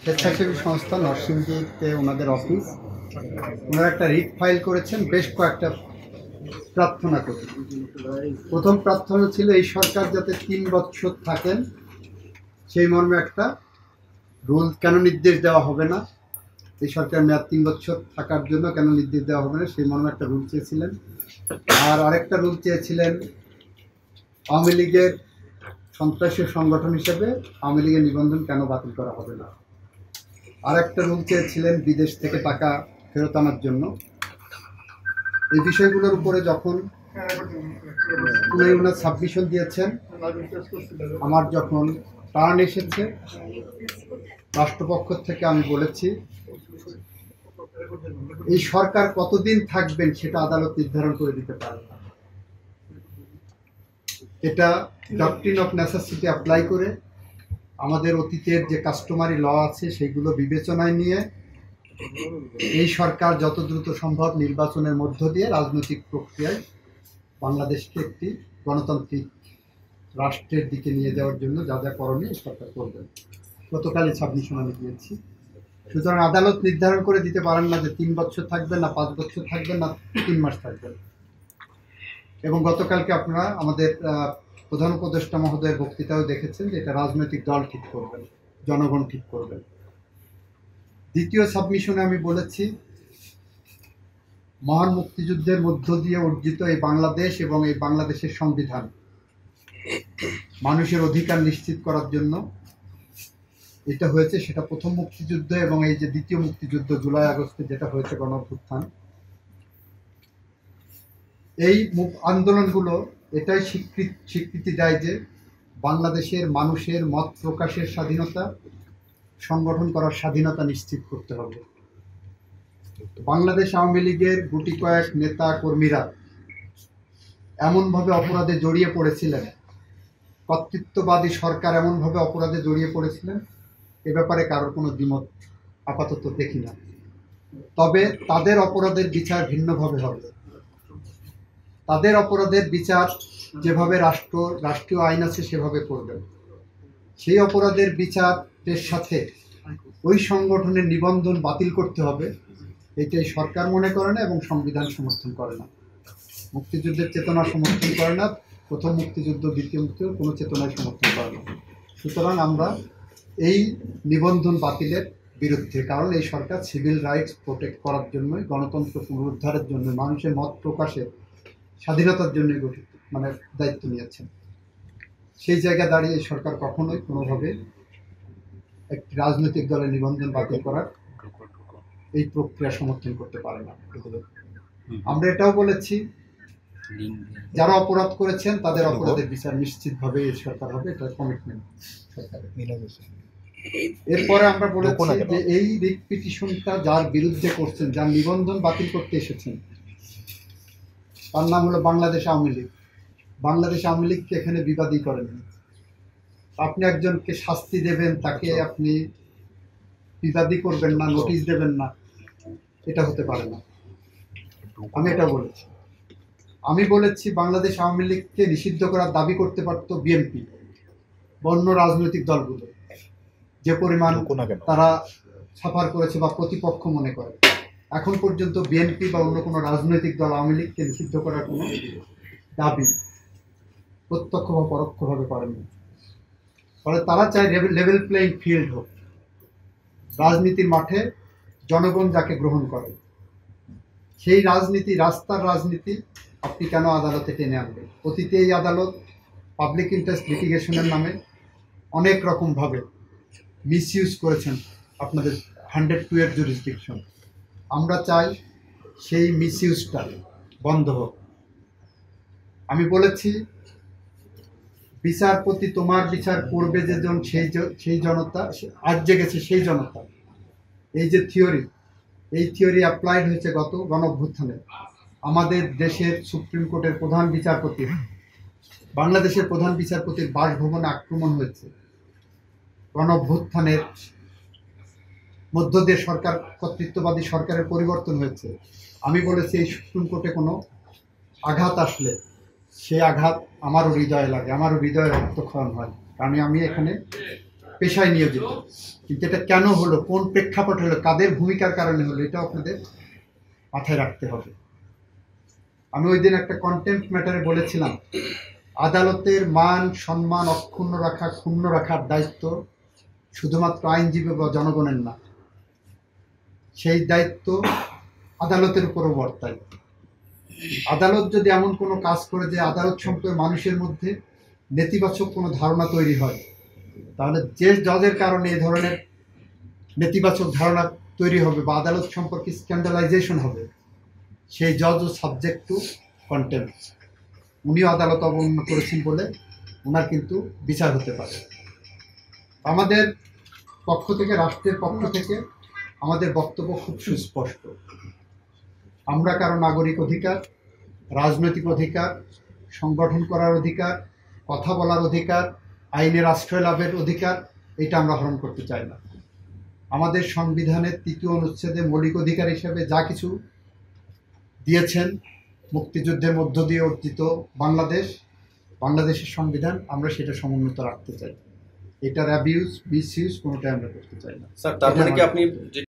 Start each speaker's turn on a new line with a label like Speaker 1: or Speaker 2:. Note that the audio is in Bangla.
Speaker 1: স্বেচ্ছাসেবী সংস্থা নরসিংদীতে ওনাদের অফিস, ওনারা একটা রিট ফাইল করেছেন বেশ কয়েকটা প্রার্থনা করে। প্রথম প্রার্থনা ছিল এই সরকার যাতে 3 বছর থাকেন সেই মর্মে একটা রুল কেন নির্দেশ দেওয়া হবে না, এই সরকার মেয়াদ 3 বছর থাকার জন্য কেন নির্দেশ দেওয়া হবে না সেই মর্মে একটা রুল চেয়েছিলেন। আর আরেকটা রুল চেয়েছিলেন আওয়ামী লীগের সন্ত্রাসী সংগঠন হিসেবে আওয়ামী লীগের নিবন্ধন কেন বাতিল করা হবে না। আর একটা রুল চেয়েছিলেন বিদেশ থেকে টাকা ফেরত আনার জন্য। এই বিষয়গুলোর উপরে যখন ওনার সাবমিশন দিয়েছেন, আমার যখন টার্ন এসেছে রাষ্ট্রপক্ষ থেকে আমি বলেছি এই সরকার কতদিন থাকবেন সেটা আদালত নির্ধারণ করে দিতে পারে না। এটা ডক্ট্রিন অফ নেসেসিটি অ্যাপ্লাই করে আমাদের অতীতের যে কাস্টমারি ল আছে সেগুলো বিবেচনায় নিয়ে এই সরকার যত দ্রুত সম্ভব নির্বাচনের মধ্য দিয়ে রাজনৈতিক প্রক্রিয়ায় বাংলাদেশকে একটি গণতান্ত্রিক রাষ্ট্রের দিকে নিয়ে যাওয়ার জন্য যা যা করণীয় সরকার করবেন। গতকালই সাবমিশন আমি দিয়েছি। সুতরাং আদালত নির্ধারণ করে দিতে পারেন না যে 3 বছর থাকবেন না 5 বছর থাকবেন না 3 মাস থাকবেন। এবং গতকালকে আপনারা আমাদের প্রধান উপদেষ্টা মহোদয়ের বক্তৃতাও দেখেছেন যে এটা রাজনৈতিক দল ঠিক করবেন, জনগণ ঠিক করবেন। দ্বিতীয় সাবমিশনে আমি বলেছি মহান মুক্তিযুদ্ধের মধ্য দিয়ে অর্জিত এই বাংলাদেশ এবং এই বাংলাদেশের সংবিধান মানুষের অধিকার নিশ্চিত করার জন্য এটা হয়েছে, সেটা প্রথম মুক্তিযুদ্ধ এবং এই যে দ্বিতীয় মুক্তিযুদ্ধ জুলাই আগস্টে যেটা হয়েছে গণঅভ্যুত্থান, এই আন্দোলনগুলো এটাই স্বীকৃতি দেয় যে বাংলাদেশের মানুষের মত প্রকাশের স্বাধীনতা, সংগঠন করার স্বাধীনতা নিশ্চিত করতে হবে। বাংলাদেশ আওয়ামী লীগের গুটি কয়েক নেতা কর্মীরা এমনভাবে অপরাধে জড়িয়ে পড়েছিলেন, কর্তৃত্ববাদী সরকার এমনভাবে অপরাধে জড়িয়ে পড়েছিলেন, এ ব্যাপারে কারোর কোনো দ্বিমত আপাতত দেখি না। তবে তাদের অপরাধের বিচার ভিন্নভাবে হবে। তাদের অপরাধের বিচার যেভাবে রাষ্ট্রীয় আইন আছে সেভাবে করবেন। সেই অপরাধের বিচারের সাথে ওই সংগঠনের নিবন্ধন বাতিল করতে হবে, এটাই সরকার মনে করে না এবং সংবিধান সমর্থন করে না। মুক্তিযুদ্ধের চেতনা সমর্থন করে না, প্রথম মুক্তিযুদ্ধ দ্বিতীয় মুক্তিযুদ্ধ কোনো চেতনায় সমর্থন করে না। সুতরাং আমরা এই নিবন্ধন বাতিলের বিরুদ্ধে, কারণ এই সরকার সিভিল রাইটস প্রোটেক্ট করার জন্যই, গণতন্ত্র পুনরুদ্ধারের জন্য, মানুষের মত প্রকাশের স্বাধীনতার জন্য গঠিত দায়িত্ব নিয়েছেন। সেই জায়গায় দাঁড়িয়ে এই সরকার কখনোই কোনোভাবে একটি রাজনৈতিক দলের নিবন্ধন বাতিল করার এই প্রক্রিয়া সমর্থন করতে পারে না। আমরা এটাও বলেছি যারা অপরাধ করেছেন তাদের অপরাধের বিচার নিশ্চিতভাবে এই সরকার হবে, এটা কমিটমেন্ট সরকারের। এরপরে আমরা বলেছি যে এই রিট পিটিশনটা যার বিরুদ্ধে করছেন, যার নিবন্ধন বাতিল করতে এসেছেন, তার নাম হলো বাংলাদেশ আওয়ামী লীগ। বাংলাদেশ আওয়ামী লীগকে এখানে বিবাদী করেন। আপনি একজনকে শাস্তি দেবেন, তাকে আপনি বিবাদী করবেন না, নোটিশ দেবেন না, এটা হতে পারে না। আমি এটা বলেছি। আমি বলেছি বাংলাদেশ আওয়ামী লীগকে নিষিদ্ধ করার দাবি করতে পারত বিএনপি বা অন্য রাজনৈতিক দলগুলো, যে পরিমাণ তারা সাফার করেছে বা প্রতিপক্ষ মনে করে। এখন পর্যন্ত বিএনপি বা অন্য কোনো রাজনৈতিক দল আওয়ামী লীগকে নিষিদ্ধ করার কোনো দাবি প্রত্যক্ষ বা পরোক্ষভাবে করেনি। ফলে তারা চায় লেভেল প্লেইং ফিল্ড হোক, রাজনীতির মাঠে জনগণ যাকে গ্রহণ করে সেই রাজনীতি, রাস্তার রাজনীতি আপনি কেন আদালতে টেনে আনবেন? অতীতে এই আদালত পাবলিক ইন্টারেস্ট লিটিগেশনের নামে অনেক রকমভাবে মিসইউজ করেছেন আপনাদের 102 এর জুরিসডিকশন। আমরা চাই সেই মিসইউজটা বন্ধ হোক। আমি বলেছি বিচারপতি তোমার বিচার করবে যেজন, সেই জনতা আজ জেগেছে, সেই জনতা। এই যে থিওরি, এই থিওরি অ্যাপ্লাইড হয়েছে গত গণঅভ্যুত্থানে। আমাদের দেশের সুপ্রিম কোর্টের প্রধান বিচারপতি, বাংলাদেশের প্রধান বিচারপতির বাসভবনে আক্রমণ হয়েছে। গণঅভ্যুত্থানের মধ্য দিয়ে সরকার, কর্তৃত্ববাদী সরকারের পরিবর্তন হয়েছে। আমি বলেছি এই সুপ্রিম কোর্টে কোনো আঘাত আসলে সেই আঘাত আমারও হৃদয়ে লাগে, আমারও হৃদয়ে রক্তক্ষরণ হয়। কারণ আমি এখানে পেশায় নিয়োজিত, কিন্তু এটা কেন হলো, কোন প্রেক্ষাপট হলো, কাদের ভূমিকার কারণে হলো, এটা আপনাদের মাথায় রাখতে হবে। আমি ওই দিন একটা কন্টেন্ট ম্যাটারে বলেছিলাম, আদালতের মান সম্মান অক্ষুণ্ণ রাখা, ক্ষুণ্ণ রাখার দায়িত্ব শুধুমাত্র আইনজীবী বা জনগণের না, সেই দায়িত্ব আদালতের উপরও বর্তায়। আদালত যদি এমন কোনো কাজ করে যে আদালত সম্পর্কে মানুষের মধ্যে নেতিবাচক কোনো ধারণা তৈরি হয়, তাহলে যে জজের কারণে এই ধরনের নেতিবাচক ধারণা তৈরি হবে বা আদালত সম্পর্কে স্ক্যান্ডালাইজেশন হবে, সেই জজ ও সাবজেক্ট টু কন্টেম্পট। উনিও আদালত অবমাননা করেছেন বলে ওনার কিন্তু বিচার হতে পারে। আমাদের পক্ষ থেকে, রাষ্ট্রের পক্ষ থেকে আমাদের বক্তব্য খুব সুস্পষ্ট। আমরা কারো নাগরিক অধিকার, রাজনৈতিক অধিকার, সংগঠন করার অধিকার, কথা বলার অধিকার, আইনের আশ্রয় লাভের অধিকার, এটা আমরা হরণ করতে চাই না। আমাদের সংবিধানের ৩য় অনুচ্ছেদে মৌলিক অধিকার হিসেবে যা কিছু দিয়েছেন, মুক্তিযুদ্ধের মধ্য দিয়ে অর্জিত বাংলাদেশের সংবিধান, আমরা সেটা সমুন্নত রাখতে চাই। এটার অ্যাবিউজ, মিসইউজ কোনোটাই আমরা করতে চাই না।
Speaker 2: স্যার, তার মানে কি আপনি যেটা